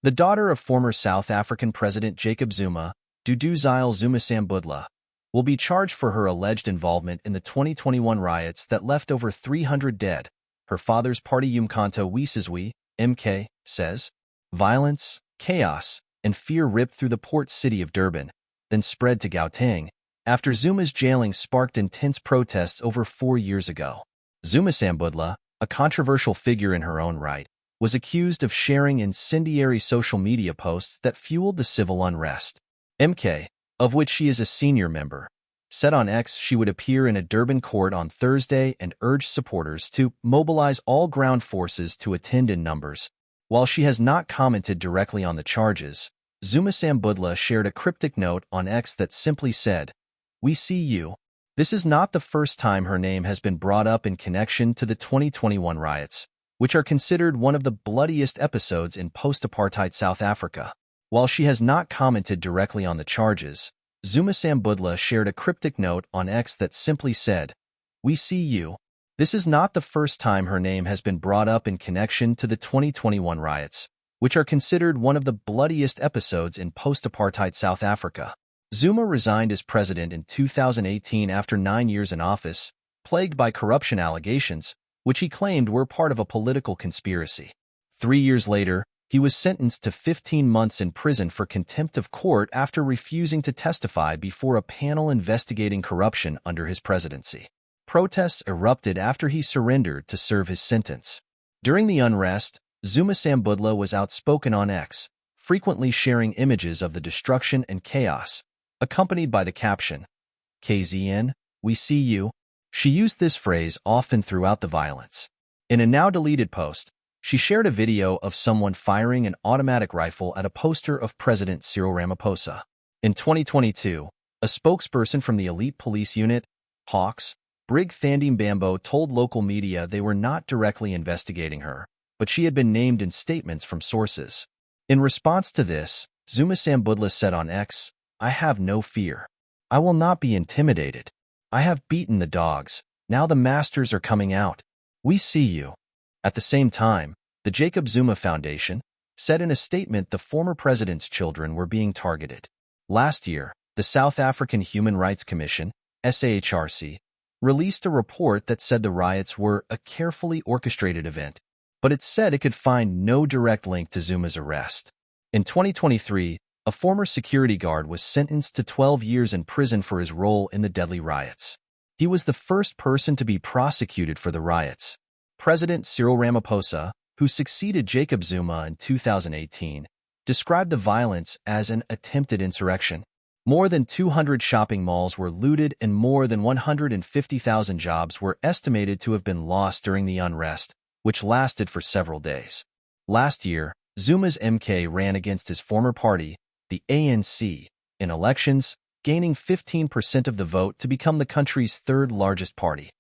The daughter of former South African President Jacob Zuma, Duduzile Zuma, will be charged for her alleged involvement in the 2021 riots that left over 300 dead. Her father's party Umkhonto weSizwe, MK, says. Violence, chaos, and fear ripped through the port city of Durban, then spread to Gauteng, after Zuma's jailing sparked intense protests over 4 years ago. Zuma, a controversial figure in her own right, was accused of sharing incendiary social media posts that fueled the civil unrest. MK, of which she is a senior member, said on X she would appear in a Durban court on Thursday and urged supporters to mobilize all ground forces to attend in numbers. While she has not commented directly on the charges, Zuma shared a cryptic note on X that simply said, "We see you." This is not the first time her name has been brought up in connection to the 2021 riots, which are considered one of the bloodiest episodes in post-apartheid South Africa. While she has not commented directly on the charges, Zuma shared a cryptic note on X that simply said, "We see you." This is not the first time her name has been brought up in connection to the 2021 riots, which are considered one of the bloodiest episodes in post-apartheid South Africa. Zuma resigned as president in 2018 after 9 years in office, plagued by corruption allegations, which he claimed were part of a political conspiracy. 3 years later, he was sentenced to 15 months in prison for contempt of court after refusing to testify before a panel investigating corruption under his presidency. Protests erupted after he surrendered to serve his sentence. During the unrest, Zuma was outspoken on X, frequently sharing images of the destruction and chaos, accompanied by the caption, "KZN, we see you." She used this phrase often throughout the violence. In a now-deleted post, she shared a video of someone firing an automatic rifle at a poster of President Cyril Ramaphosa. In 2022, a spokesperson from the elite police unit, Hawks, Brig Thandie Mbambo, told local media they were not directly investigating her, but she had been named in statements from sources. In response to this, Zuma said on X, "I have no fear. I will not be intimidated. I have beaten the dogs. Now the masters are coming out. We see you." At the same time, the Jacob Zuma Foundation said in a statement the former president's children were being targeted. Last year, the South African Human Rights Commission, SAHRC, released a report that said the riots were a carefully orchestrated event, but it said it could find no direct link to Zuma's arrest. In 2023, a former security guard was sentenced to 12 years in prison for his role in the deadly riots. He was the first person to be prosecuted for the riots. President Cyril Ramaphosa, who succeeded Jacob Zuma in 2018, described the violence as an attempted insurrection. More than 200 shopping malls were looted and more than 150,000 jobs were estimated to have been lost during the unrest, which lasted for several days. Last year, Zuma's MK ran against his former party, the ANC, in elections, gaining 15% of the vote to become the country's third largest party.